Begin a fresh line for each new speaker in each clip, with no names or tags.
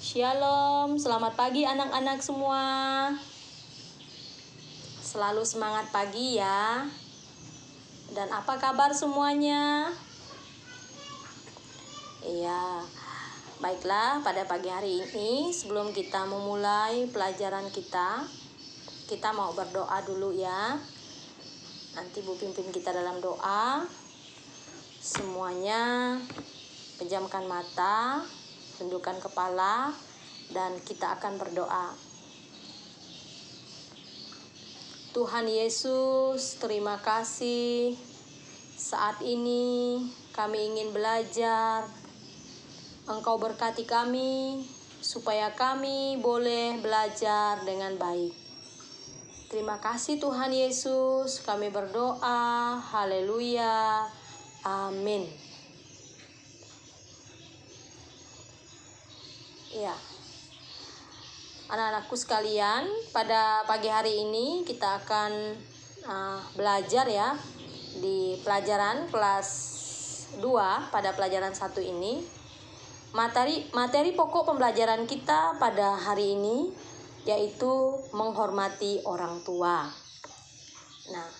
Shalom, selamat pagi anak-anak semua. Selalu semangat pagi ya. Dan apa kabar semuanya? Iya, baiklah pada pagi hari ini sebelum kita memulai pelajaran kita mau berdoa dulu ya. Nanti Bu pimpin kita dalam doa. Semuanya pejamkan mata, tundukkan kepala, dan kita akan berdoa. Tuhan Yesus, terima kasih. Saat ini kami ingin belajar. Engkau berkati kami supaya kami boleh belajar dengan baik. Terima kasih Tuhan Yesus, kami berdoa. Haleluya. Amin. Ya. Anak-anakku sekalian, pada pagi hari ini kita akan belajar ya di pelajaran kelas 2 pada pelajaran 1 ini. Materi pokok pembelajaran kita pada hari ini yaitu menghormati orang tua. Nah,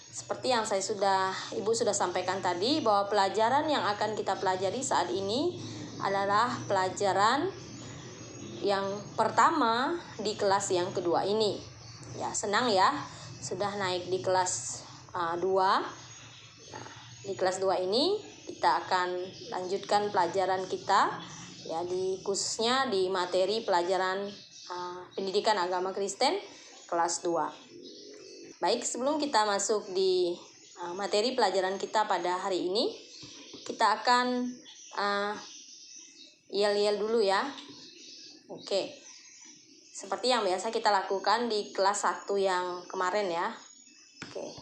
seperti yang Ibu sudah sampaikan tadi, bahwa pelajaran yang akan kita pelajari saat ini adalah pelajaran yang pertama di kelas yang kedua ini. Ya, senang ya, sudah naik di kelas 2. Nah, di kelas 2 ini kita akan lanjutkan pelajaran kita ya, khususnya di materi pelajaran pendidikan agama Kristen kelas 2. Baik, sebelum kita masuk di materi pelajaran kita pada hari ini, kita akan yel-yel dulu ya. Oke, seperti yang biasa kita lakukan di kelas 1 yang kemarin ya. Oke,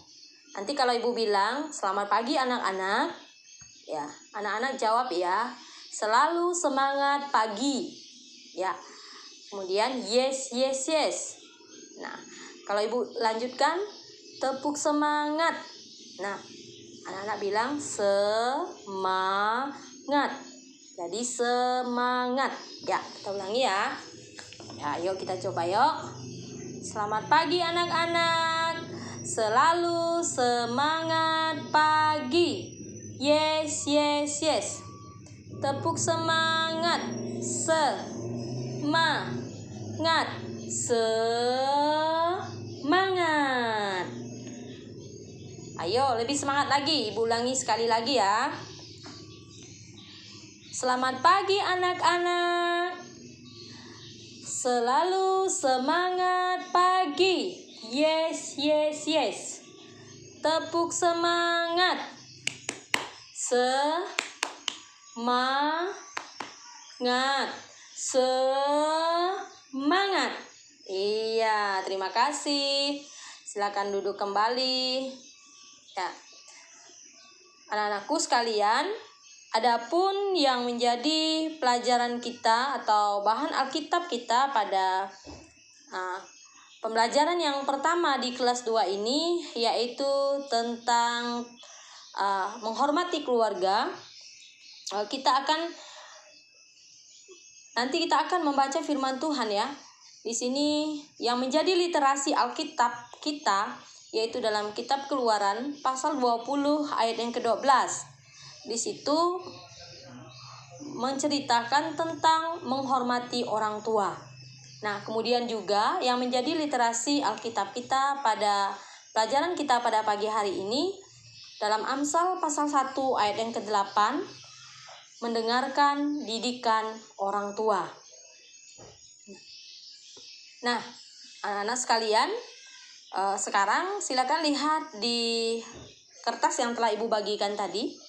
nanti kalau Ibu bilang selamat pagi anak-anak, ya anak-anak jawab ya, selalu semangat pagi ya. Kemudian yes yes yes. Nah, kalau Ibu lanjutkan tepuk semangat. Nah, anak-anak bilang semangat. Jadi semangat. Ya, kita ulangi ya. Ya, yuk kita coba yuk. Selamat pagi anak-anak. Selalu semangat pagi. Yes, yes, yes. Tepuk semangat. Semangat. Semangat. Ayo, lebih semangat lagi. Ibu ulangi sekali lagi ya. Selamat pagi anak-anak. Selalu semangat pagi. Yes, yes, yes. Tepuk semangat. Semangat. Semangat. Iya, terima kasih. Silakan duduk kembali. Ya. Anak-anakku sekalian, adapun yang menjadi pelajaran kita atau bahan Alkitab kita pada pembelajaran yang pertama di kelas 2 ini yaitu tentang menghormati keluarga. Nanti kita akan membaca firman Tuhan ya. Di sini yang menjadi literasi Alkitab kita yaitu dalam kitab Keluaran pasal 20 ayat yang ke-12. Di situ menceritakan tentang menghormati orang tua. Nah, kemudian juga yang menjadi literasi Alkitab kita pada pelajaran kita pada pagi hari ini dalam Amsal pasal 1 ayat yang ke-8, mendengarkan didikan orang tua. Nah, anak-anak sekalian, sekarang silakan lihat di kertas yang telah Ibu bagikan tadi.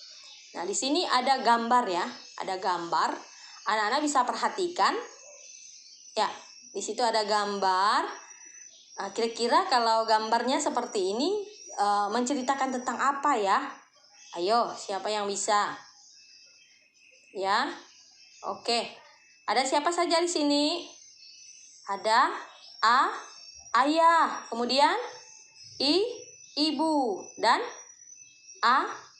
Nah, di sini ada gambar ya, ada gambar. Anak-anak bisa perhatikan. Ya, di situ ada gambar. Kira-kira kalau gambarnya seperti ini menceritakan tentang apa ya? Ayo, siapa yang bisa? Ya, oke. Ada siapa saja di sini? Ada ayah, kemudian ibu, dan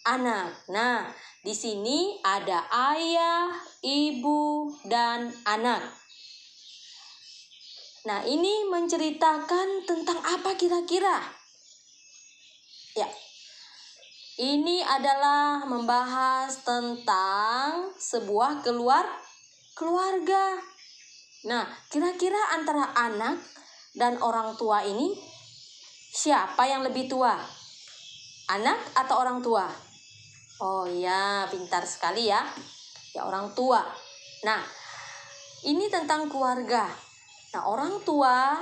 anak. Nah, di sini ada ayah, ibu, dan anak. Nah, ini menceritakan tentang apa kira-kira? Ya, ini adalah membahas tentang sebuah keluarga. Nah, kira-kira antara anak dan orang tua ini siapa yang lebih tua? Anak atau orang tua? Oh ya, pintar sekali ya. Ya, orang tua. Nah, ini tentang keluarga. Nah, orang tua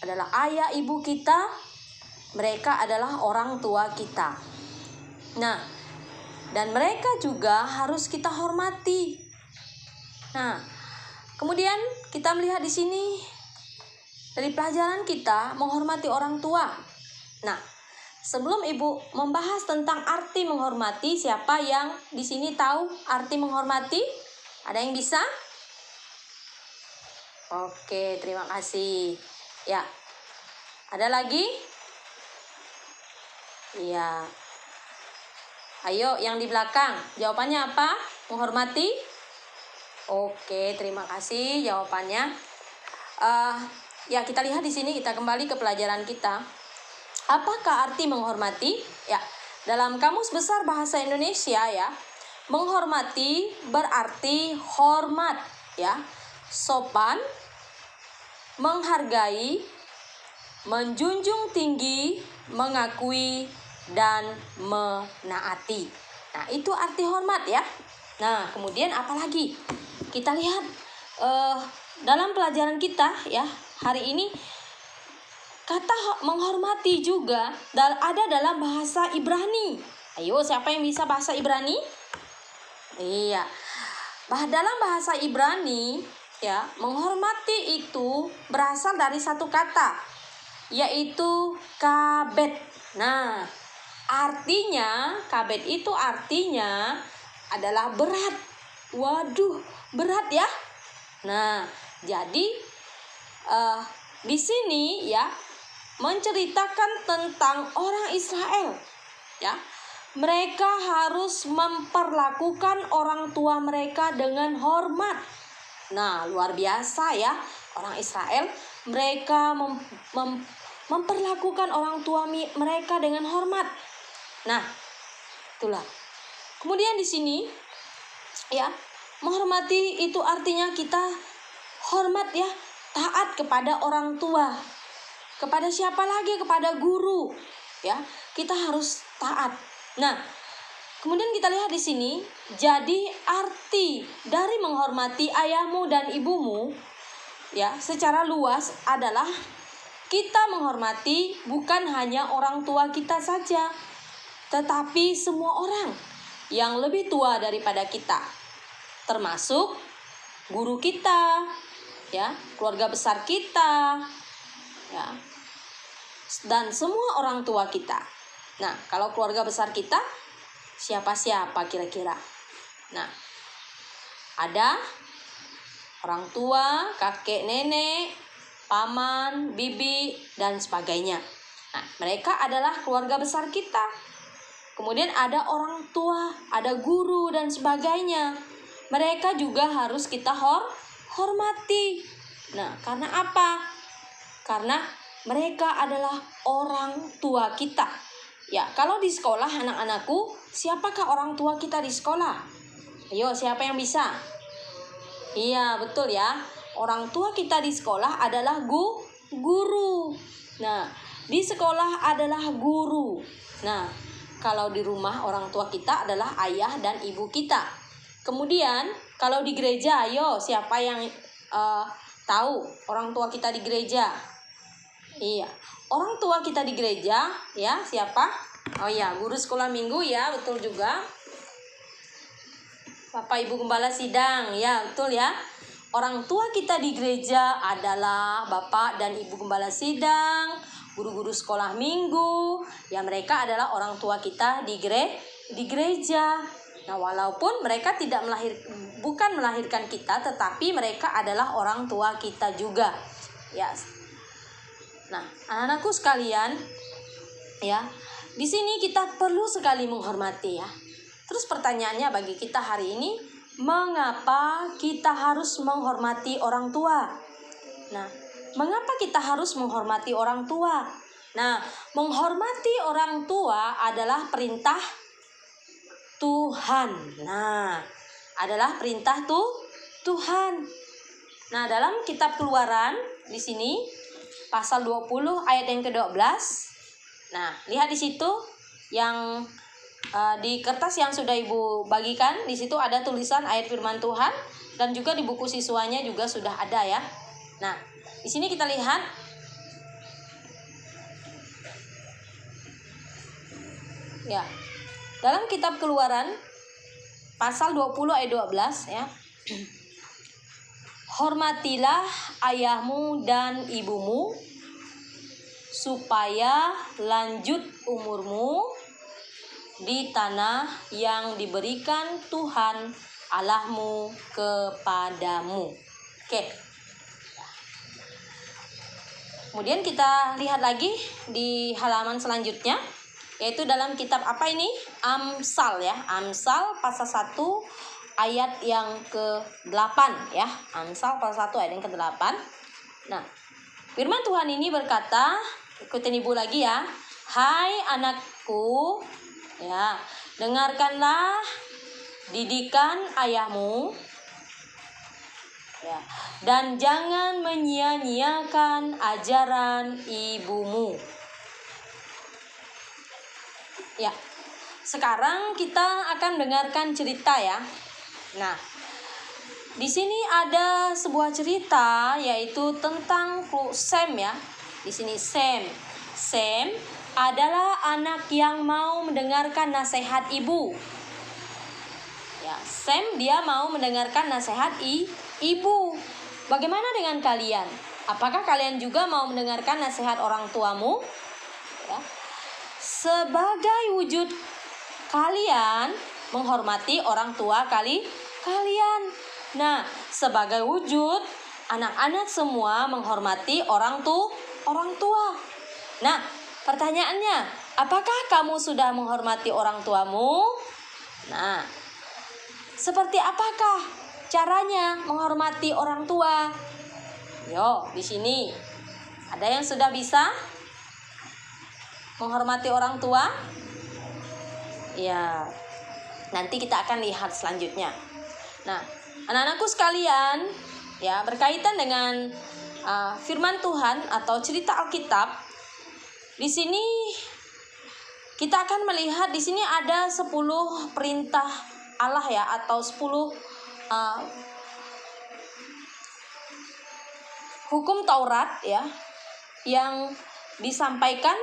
adalah ayah ibu kita. Mereka adalah orang tua kita. Nah, dan mereka juga harus kita hormati. Nah, kemudian kita melihat di sini dari pelajaran kita menghormati orang tua. Nah, sebelum Ibu membahas tentang arti menghormati, siapa yang di sini tahu arti menghormati? Ada yang bisa? Oke, terima kasih. Ya. Ada lagi? Iya. Ayo yang di belakang, jawabannya apa? Menghormati? Oke, terima kasih jawabannya. Ya, kita lihat di sini, kita kembali ke pelajaran kita. Apakah arti menghormati? Ya, dalam Kamus Besar Bahasa Indonesia ya, menghormati berarti hormat ya, sopan, menghargai, menjunjung tinggi, mengakui, dan menaati. Nah, itu arti hormat ya. Nah, kemudian apa lagi? Kita lihat dalam pelajaran kita ya, hari ini kata menghormati juga ada dalam bahasa Ibrani. Ayo, siapa yang bisa bahasa Ibrani? Iya. Dalam bahasa Ibrani ya, menghormati itu berasal dari satu kata, yaitu kabed. Nah, artinya kabed itu artinya adalah berat. Waduh, berat ya. Nah, jadi di sini ya menceritakan tentang orang Israel ya. Mereka harus memperlakukan orang tua mereka dengan hormat. Nah, luar biasa ya. Orang Israel, mereka memperlakukan orang tua mereka dengan hormat. Nah, itulah. Kemudian di sini ya, menghormati itu artinya kita hormat ya, taat kepada orang tua. Kepada siapa lagi? Kepada guru. Ya, kita harus taat. Nah, kemudian kita lihat di sini, jadi arti dari menghormati ayahmu dan ibumu ya, secara luas adalah kita menghormati bukan hanya orang tua kita saja, tetapi semua orang yang lebih tua daripada kita, termasuk guru kita, ya, keluarga besar kita, ya, dan semua orang tua kita. Nah, kalau keluarga besar kita, siapa-siapa kira-kira? Nah, ada orang tua, kakek, nenek, paman, bibi, dan sebagainya. Nah, mereka adalah keluarga besar kita. Kemudian ada orang tua, ada guru, dan sebagainya. Mereka juga harus kita hormati. Nah, karena apa? Karena mereka adalah orang tua kita. Ya, kalau di sekolah anak-anakku, siapakah orang tua kita di sekolah? Ayo, siapa yang bisa? Iya, betul ya. Orang tua kita di sekolah adalah guru. Nah, di sekolah adalah guru. Nah, kalau di rumah orang tua kita adalah ayah dan ibu kita. Kemudian, kalau di gereja, ayo siapa yang tahu orang tua kita di gereja? Iya, orang tua kita di gereja ya, siapa? Oh ya, guru sekolah minggu ya, betul juga. Bapak Ibu Gembala Sidang, ya betul ya. Orang tua kita di gereja adalah Bapak dan Ibu Gembala Sidang, guru-guru sekolah minggu. Ya, mereka adalah orang tua kita di gereja. Nah, walaupun mereka bukan melahirkan kita, tetapi mereka adalah orang tua kita juga. Ya. Nah, anak-anakku sekalian, ya, di sini kita perlu sekali menghormati ya. Terus pertanyaannya bagi kita hari ini, mengapa kita harus menghormati orang tua? Nah, mengapa kita harus menghormati orang tua? Nah, menghormati orang tua adalah perintah Tuhan. Nah, adalah perintah Tuhan. Nah, dalam kitab Keluaran di sini pasal 20 ayat yang ke-12. Nah, lihat di situ yang di kertas yang sudah Ibu bagikan, di situ ada tulisan ayat firman Tuhan dan juga di buku siswanya juga sudah ada ya. Nah, di sini kita lihat ya. Dalam kitab Keluaran pasal 20 ayat 12 ya. Hormatilah ayahmu dan ibumu supaya lanjut umurmu di tanah yang diberikan Tuhan Allahmu kepadamu. Oke. Kemudian kita lihat lagi di halaman selanjutnya, yaitu dalam kitab apa ini? Amsal ya. Amsal pasal 1 ayat yang ke-8 ya. Amsal pasal 1 ayat yang ke-8. Nah, firman Tuhan ini berkata, ikutin Ibu lagi ya. Hai anakku, ya, dengarkanlah didikan ayahmu, ya, dan jangan menyia-nyiakan ajaran ibumu. Ya, sekarang kita akan dengarkan cerita ya. Nah, di sini ada sebuah cerita yaitu tentang Sem ya. Di sini Sem adalah anak yang mau mendengarkan nasihat ibu. Ya, Sem dia mau mendengarkan nasihat ibu. Bagaimana dengan kalian? Apakah kalian juga mau mendengarkan nasihat orang tuamu? Ya. Sebagai wujud kalian menghormati orang tua kalian. Nah, sebagai wujud anak-anak semua menghormati orang tua. Nah, pertanyaannya, apakah kamu sudah menghormati orang tuamu? Nah, seperti apakah caranya menghormati orang tua? Yo, di sini ada yang sudah bisa menghormati orang tua? Ya, nanti kita akan lihat selanjutnya. Nah, anak-anakku sekalian, ya, berkaitan dengan firman Tuhan atau cerita Alkitab, di sini kita akan melihat di sini ada 10 perintah Allah ya, atau 10 hukum Taurat ya, yang disampaikan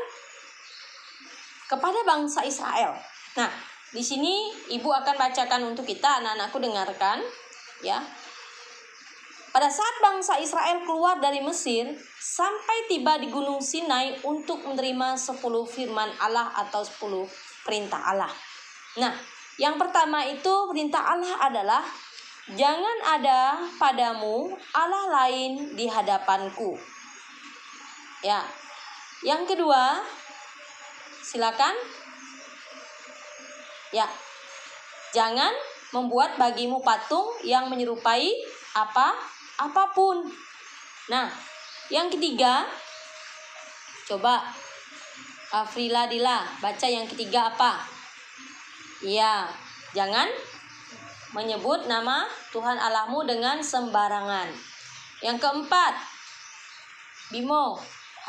kepada bangsa Israel. Nah, di sini Ibu akan bacakan untuk kita, anak-anakku dengarkan ya. Pada saat bangsa Israel keluar dari Mesir sampai tiba di Gunung Sinai untuk menerima 10 firman Allah atau 10 perintah Allah. Nah, yang pertama itu perintah Allah adalah jangan ada padamu Allah lain di hadapanku. Ya. Yang kedua, silakan. Ya. Jangan membuat bagimu patung yang menyerupai apapun. Nah, yang ketiga, coba Afrila Dila baca yang ketiga apa? Ya, jangan menyebut nama Tuhan Allahmu dengan sembarangan. Yang keempat, Bimo,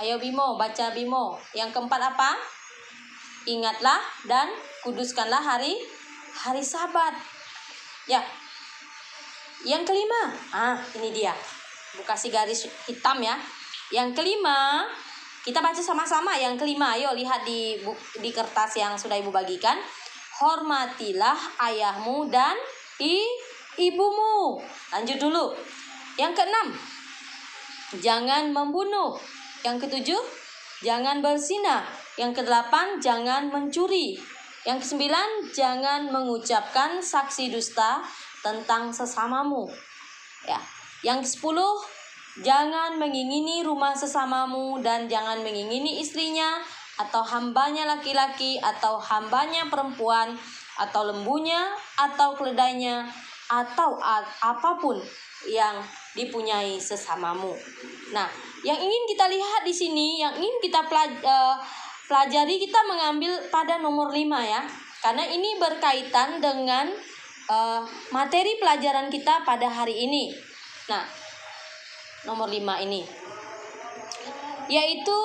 ayo Bimo, baca Bimo. Yang keempat apa? Ingatlah dan kuduskanlah hari Sabat. Ya. Yang kelima, ini dia. Bu kasih garis hitam ya. Yang kelima, kita baca sama-sama. Yang kelima, ayo lihat di kertas yang sudah Ibu bagikan. Hormatilah ayahmu dan ibumu. Lanjut dulu. Yang keenam, jangan membunuh. Yang ketujuh, jangan berzina. Yang kedelapan, jangan mencuri. Yang kesembilan, jangan mengucapkan saksi dusta tentang sesamamu. Ya. Yang ke-10, jangan mengingini rumah sesamamu dan jangan mengingini istrinya atau hambanya laki-laki, atau hambanya perempuan, atau lembunya, atau keledainya, atau apapun yang dipunyai sesamamu. Nah, yang ingin kita lihat di sini, yang ingin kita pelajari, kita mengambil pada nomor 5 ya. Karena ini berkaitan dengan materi pelajaran kita pada hari ini. Nah, nomor 5 ini yaitu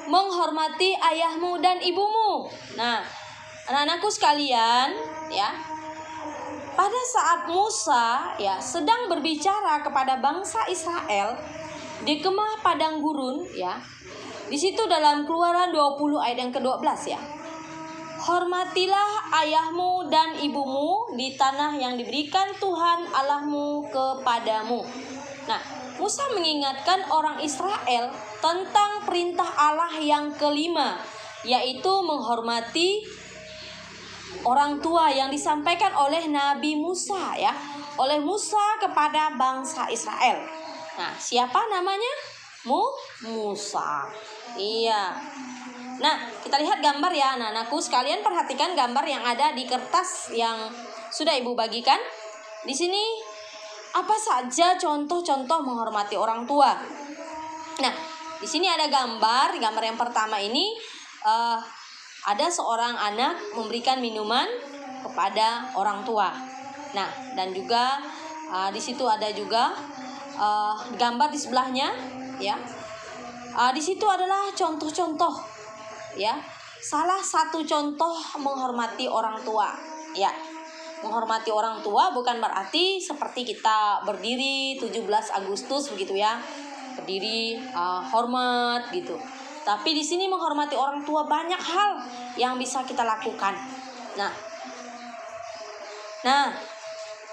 menghormati ayahmu dan ibumu. Nah, anak-anakku sekalian, ya. Pada saat Musa ya sedang berbicara kepada bangsa Israel di kemah padang gurun ya. Di situ dalam Keluaran 20 ayat yang ke-12 ya. Hormatilah ayahmu dan ibumu di tanah yang diberikan Tuhan Allahmu kepadamu. Nah, Musa mengingatkan orang Israel tentang perintah Allah yang kelima, yaitu menghormati orang tua yang disampaikan oleh Nabi Musa ya, oleh Musa kepada bangsa Israel. Nah, siapa namanya? Musa. Iya. Nah, kita lihat gambar ya anak-anakku sekalian, perhatikan gambar yang ada di kertas yang sudah Ibu bagikan. Di sini apa saja contoh-contoh menghormati orang tua. Nah, di sini ada gambar yang pertama ini ada seorang anak memberikan minuman kepada orang tua. Nah, dan juga di situ ada juga gambar di sebelahnya, ya. Di situ adalah contoh-contoh, ya. Salah satu contoh menghormati orang tua, ya. Menghormati orang tua bukan berarti seperti kita berdiri 17 Agustus begitu ya. Berdiri hormat gitu. Tapi di sini menghormati orang tua banyak hal yang bisa kita lakukan. Nah,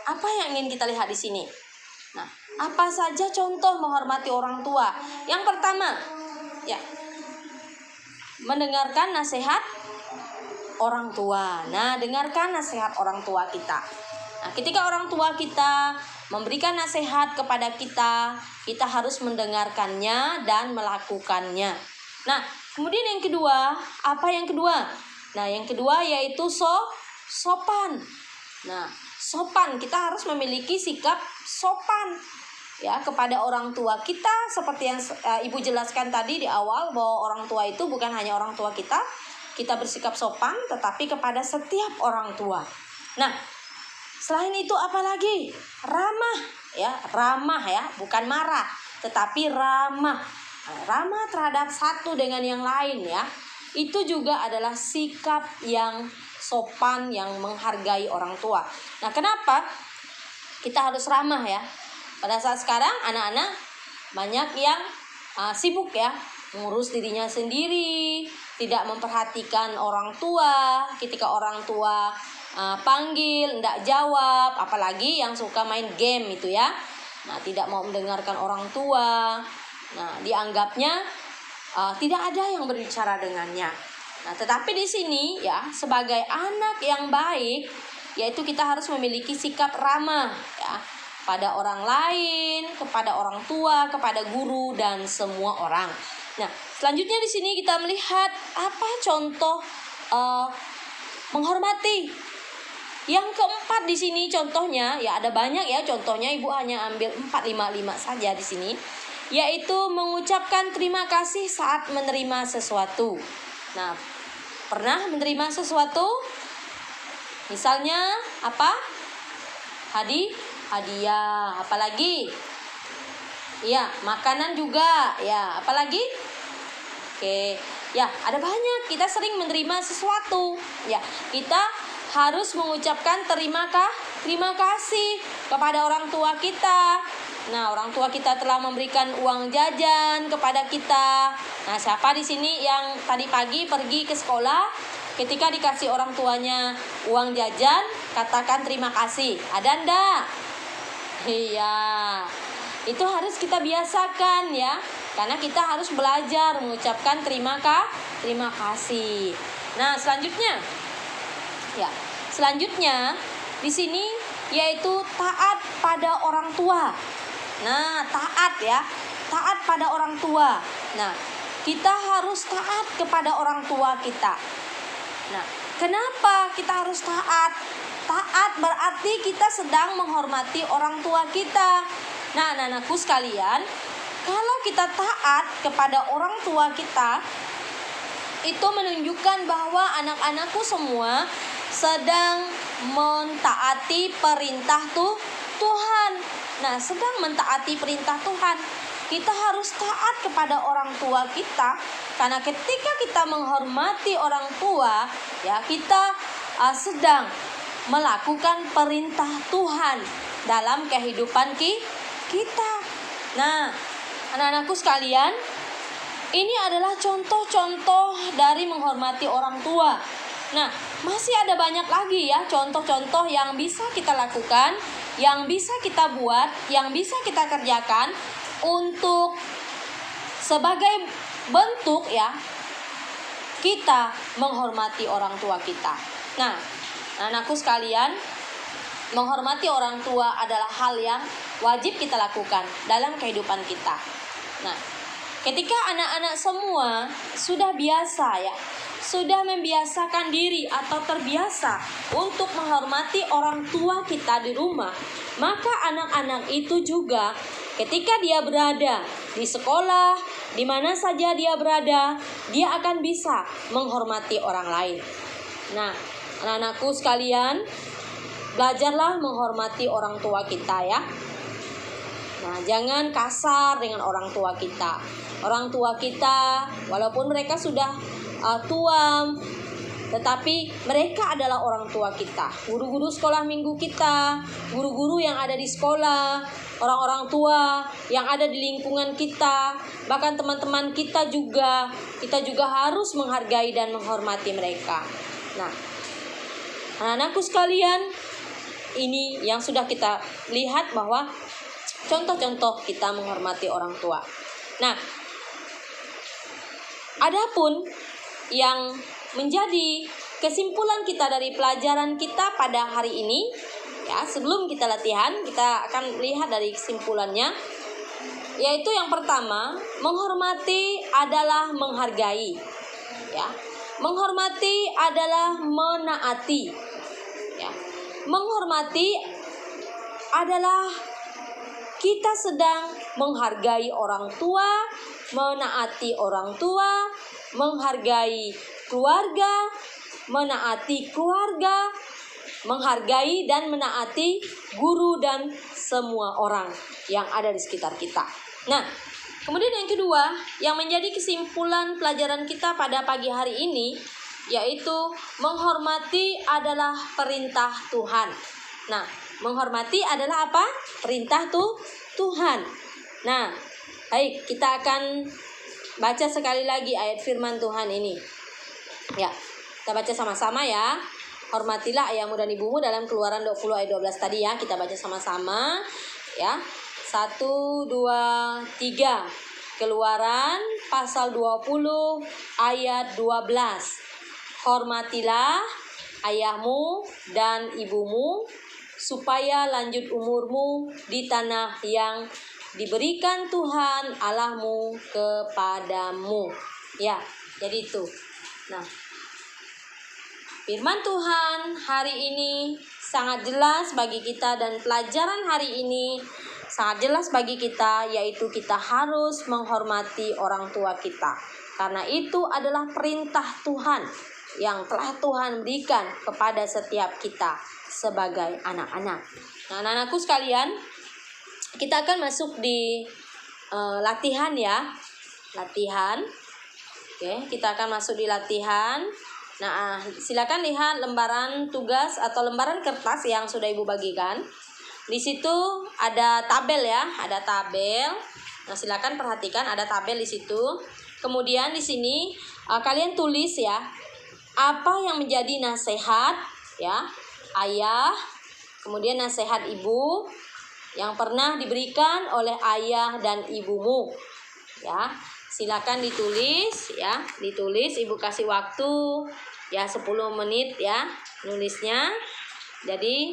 apa yang ingin kita lihat di sini? Nah, apa saja contoh menghormati orang tua? Yang pertama, ya, mendengarkan nasihat orang tua. Nah, dengarkan nasihat orang tua kita. Nah, ketika orang tua kita memberikan nasihat kepada kita, kita harus mendengarkannya dan melakukannya. Nah, kemudian yang kedua, apa yang kedua? Nah, yang kedua yaitu sopan. Nah, sopan, kita harus memiliki sikap sopan ya kepada orang tua kita, seperti yang Ibu jelaskan tadi di awal bahwa orang tua itu bukan hanya orang tua kita bersikap sopan, tetapi kepada setiap orang tua. Nah, selain itu apalagi? Ramah ya, bukan marah, tetapi ramah. Ramah terhadap satu dengan yang lain ya. Itu juga adalah sikap yang sopan, yang menghargai orang tua. Nah, kenapa kita harus ramah ya? Pada saat sekarang anak-anak banyak yang sibuk ya, mengurus dirinya sendiri, tidak memperhatikan orang tua. Ketika orang tua panggil, tidak jawab, apalagi yang suka main game itu ya. Nah, tidak mau mendengarkan orang tua. Nah, dianggapnya tidak ada yang berbicara dengannya. Nah, tetapi di sini ya, sebagai anak yang baik, yaitu kita harus memiliki sikap ramah ya pada orang lain, kepada orang tua, kepada guru dan semua orang. Nah, selanjutnya di sini kita melihat apa contoh menghormati. Yang keempat di sini contohnya ya, ada banyak ya contohnya, Ibu hanya ambil 4-5 saja di sini. Yaitu mengucapkan terima kasih saat menerima sesuatu. Nah, pernah menerima sesuatu? Misalnya apa? Hadiah, apalagi? Ya, makanan juga. Ya, apalagi? Oke. Ya, ada banyak. Kita sering menerima sesuatu. Ya, kita harus mengucapkan terima kasih kepada orang tua kita. Nah, orang tua kita telah memberikan uang jajan kepada kita. Nah, siapa di sini yang tadi pagi pergi ke sekolah, ketika dikasih orang tuanya uang jajan, katakan terima kasih. Ada enggak? Iya. Itu harus kita biasakan ya. Karena kita harus belajar mengucapkan terima kasih. Nah, selanjutnya. Ya, selanjutnya di sini yaitu taat pada orang tua. Nah, taat ya, taat pada orang tua. Nah, kita harus taat kepada orang tua kita. Nah, kenapa kita harus taat? Taat berarti kita sedang menghormati orang tua kita. Nah, anak-anakku sekalian, kalau kita taat kepada orang tua kita, itu menunjukkan bahwa anak-anakku semua sedang mentaati perintah Tuhan. Nah, sedang mentaati perintah Tuhan. Kita harus taat kepada orang tua kita, karena ketika kita menghormati orang tua, ya, kita sedang melakukan perintah Tuhan dalam kehidupan kita. Nah, anak-anakku sekalian, ini adalah contoh-contoh dari menghormati orang tua. Nah, masih ada banyak lagi ya contoh-contoh yang bisa kita lakukan, yang bisa kita buat, yang bisa kita kerjakan untuk sebagai bentuk ya kita menghormati orang tua kita. Nah, anakku sekalian, menghormati orang tua adalah hal yang wajib kita lakukan dalam kehidupan kita. Nah, ketika anak-anak semua sudah biasa ya, sudah membiasakan diri atau terbiasa untuk menghormati orang tua kita di rumah, maka anak-anak itu juga ketika dia berada di sekolah, di mana saja dia berada, dia akan bisa menghormati orang lain. Nah, anak-anakku sekalian, belajarlah menghormati orang tua kita ya. Nah, jangan kasar dengan orang tua kita. Orang tua kita, walaupun mereka sudah tua, tetapi mereka adalah orang tua kita. Guru-guru sekolah minggu kita, guru-guru yang ada di sekolah, orang-orang tua yang ada di lingkungan kita, bahkan teman-teman kita juga harus menghargai dan menghormati mereka. Nah, anak-anakku sekalian, ini yang sudah kita lihat bahwa contoh-contoh kita menghormati orang tua. Nah, adapun yang menjadi kesimpulan kita dari pelajaran kita pada hari ini, ya, sebelum kita latihan, kita akan lihat dari kesimpulannya, yaitu yang pertama, menghormati adalah menghargai, ya. Menghormati adalah menaati, ya. Menghormati adalah kita sedang menghargai orang tua, menaati orang tua, menghargai keluarga, menaati keluarga, menghargai dan menaati guru dan semua orang yang ada di sekitar kita. Nah, kemudian yang kedua, yang menjadi kesimpulan pelajaran kita pada pagi hari ini, yaitu menghormati adalah perintah Tuhan. Nah, menghormati adalah apa? Perintah Tuhan. Nah, baik, kita akan baca sekali lagi ayat firman Tuhan ini. Ya, kita baca sama-sama ya. Hormatilah ayahmu dan ibumu dalam Keluaran 20 ayat 12 tadi ya. Kita baca sama-sama ya. 1, 2, 3. Keluaran pasal 20 ayat 12. Hormatilah ayahmu dan ibumu supaya lanjut umurmu di tanah yang diberikan Tuhan Allahmu kepadamu. Ya, jadi itu. Nah, firman Tuhan hari ini sangat jelas bagi kita, dan pelajaran hari ini sangat jelas bagi kita, yaitu kita harus menghormati orang tua kita. Karena itu adalah perintah Tuhan yang telah Tuhan berikan kepada setiap kita sebagai anak-anak. Nah, anak-anakku sekalian, kita akan masuk di latihan ya. Latihan. Oke, kita akan masuk di latihan. Nah, silakan lihat lembaran tugas atau lembaran kertas yang sudah Ibu bagikan. Di situ ada tabel ya, ada tabel. Nah, silakan perhatikan ada tabel di situ. Kemudian di sini kalian tulis ya, apa yang menjadi nasihat ya ayah, kemudian nasihat ibu yang pernah diberikan oleh ayah dan ibumu. Ya, silakan ditulis ya, ditulis. Ibu kasih waktu ya 10 menit ya nulisnya. Jadi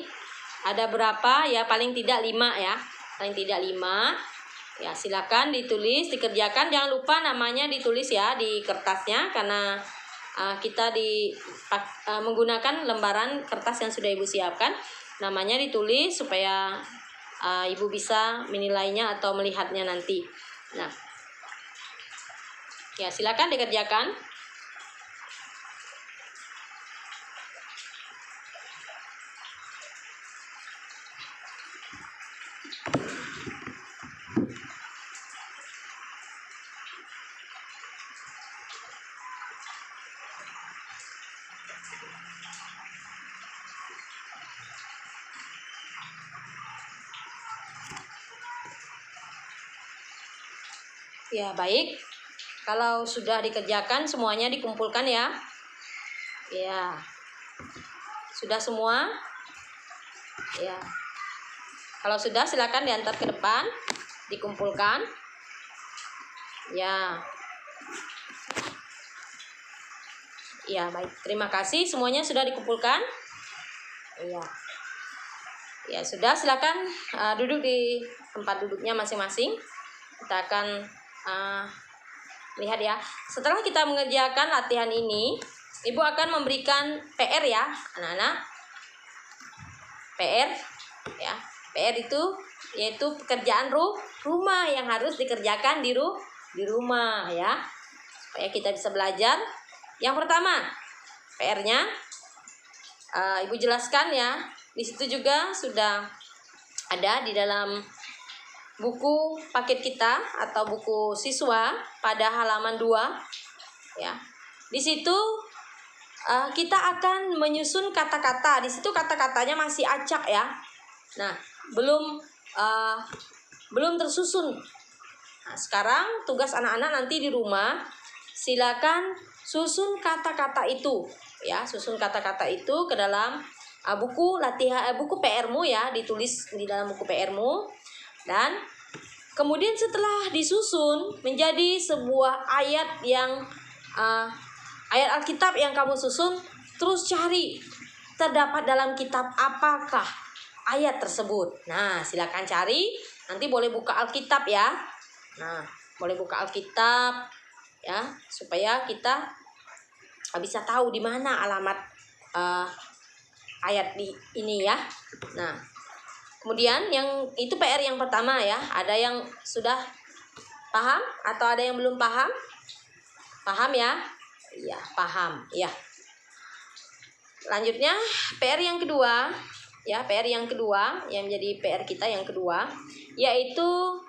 ada berapa ya, paling tidak 5 ya. Paling tidak 5. Ya, silakan ditulis, dikerjakan. Jangan lupa namanya ditulis ya di kertasnya, karena kita menggunakan lembaran kertas yang sudah Ibu siapkan. Namanya ditulis supaya Ibu bisa menilainya atau melihatnya nanti. Nah, ya silakan dikerjakan. Ya, baik. Kalau sudah dikerjakan, semuanya dikumpulkan ya. Ya. Sudah semua? Ya. Kalau sudah, silakan diantar ke depan, dikumpulkan. Ya. Ya, baik. Terima kasih, semuanya sudah dikumpulkan. Ya. Ya, sudah, silakan duduk di tempat duduknya masing-masing. Kita akan lihat ya. Setelah kita mengerjakan latihan ini, Ibu akan memberikan PR ya, anak-anak. PR ya. PR itu yaitu pekerjaan rumah yang harus dikerjakan di rumah ya. Supaya kita bisa belajar. Yang pertama, PR-nya Ibu jelaskan ya. Di situ juga sudah ada di dalam buku paket kita atau buku siswa pada halaman 2 ya. Di situ kita akan menyusun kata-kata. Di situ kata-katanya masih acak ya. Nah, belum tersusun. Nah, sekarang tugas anak-anak nanti di rumah, silakan susun kata-kata itu ya. Susun kata-kata itu ke dalam buku latihan, buku PR-mu ya, ditulis di dalam buku PR-mu. Dan kemudian setelah disusun menjadi sebuah ayat yang ayat Alkitab yang kamu susun, terus cari terdapat dalam kitab apakah ayat tersebut. Nah, silakan cari. Nanti boleh buka Alkitab ya. Nah, boleh buka Alkitab ya, supaya kita bisa tahu di mana alamat ayat di ini ya. Nah, kemudian yang itu PR yang pertama ya. Ada yang sudah paham atau ada yang belum paham? Paham ya? Iya, paham. Ya. Lanjutnya PR yang kedua ya, PR yang kedua yang menjadi PR kita yang kedua yaitu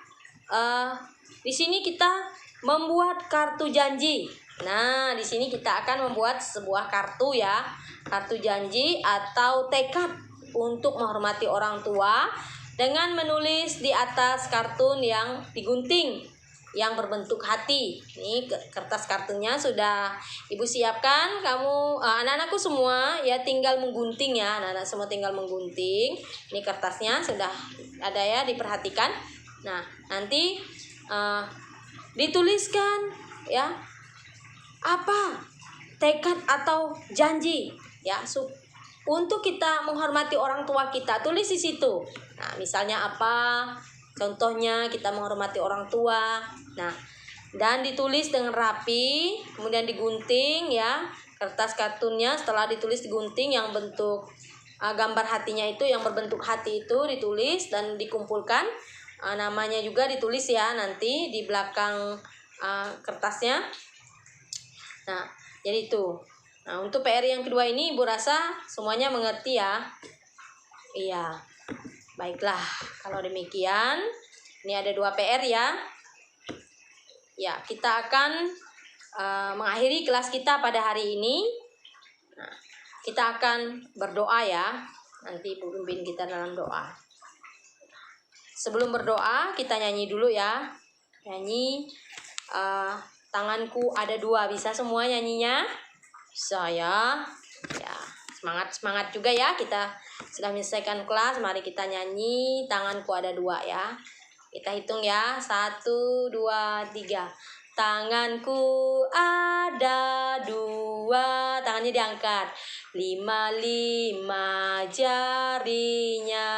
di sini kita membuat kartu janji. Nah, di sini kita akan membuat sebuah kartu ya, kartu janji atau tekad untuk menghormati orang tua dengan menulis di atas kartun yang digunting yang berbentuk hati. Ini kertas kartunya sudah Ibu siapkan. Kamu anak-anakku semua ya tinggal menggunting ya. Anak-anak semua tinggal menggunting. Ini kertasnya sudah ada ya, diperhatikan. Nah, nanti dituliskan ya apa tekad atau janji ya untuk kita menghormati orang tua kita. Tulis di situ. Nah, misalnya apa? Contohnya kita menghormati orang tua. Nah, dan ditulis dengan rapi, kemudian digunting ya. Kertas kartunnya setelah ditulis digunting yang bentuk gambar hatinya itu, yang berbentuk hati itu ditulis dan dikumpulkan. Namanya juga ditulis ya nanti di belakang kertasnya. Nah, jadi itu. Nah, untuk PR yang kedua ini Ibu rasa semuanya mengerti ya. Iya. Baiklah, kalau demikian ini ada 2 PR ya. Ya, kita akan mengakhiri kelas kita pada hari ini. Nah, kita akan berdoa ya. Nanti Ibu pimpin kita dalam doa. Sebelum berdoa, kita nyanyi dulu ya. Nyanyi tanganku ada 2. Bisa semua nyanyinya? Bisa ya. Ya, semangat juga ya. Kita sudah menyelesaikan kelas. Mari kita nyanyi tanganku ada 2 ya. Kita hitung ya. 1, 2, 3. Tanganku ada 2. Tangannya diangkat. 5 jarinya.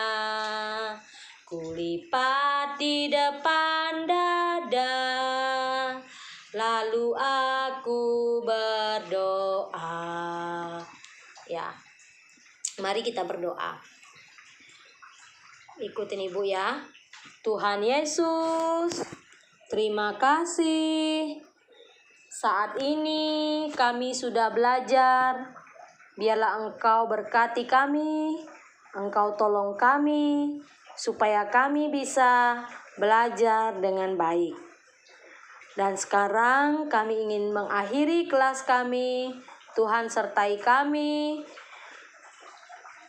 kulipat di depan dada, lalu aku berdoa. Ya, mari kita berdoa. Ikutin Ibu ya. Tuhan Yesus, terima kasih. Saat ini kami sudah belajar. Biarlah Engkau berkati kami, Engkau tolong kami, supaya kami bisa belajar dengan baik. Dan sekarang kami ingin mengakhiri kelas kami. Tuhan sertai kami,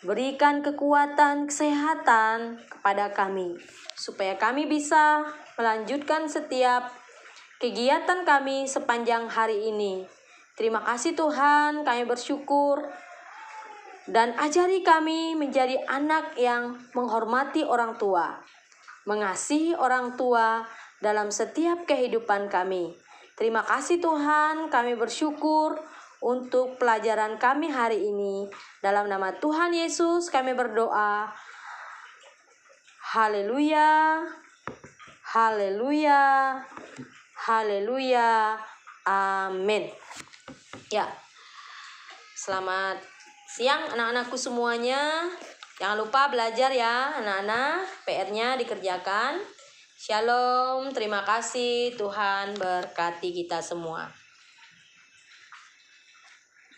berikan kekuatan, kesehatan kepada kami, supaya kami bisa melanjutkan setiap kegiatan kami sepanjang hari ini. Terima kasih Tuhan, kami bersyukur. Dan ajari kami menjadi anak yang menghormati orang tua, mengasihi orang tua dalam setiap kehidupan kami. Terima kasih Tuhan, kami bersyukur untuk pelajaran kami hari ini. Dalam nama Tuhan Yesus kami berdoa. Haleluya, haleluya, haleluya, amin. Ya, selamat siang anak-anakku semuanya. Jangan lupa belajar ya anak-anak, PR-nya dikerjakan. Shalom, terima kasih, Tuhan berkati kita semua.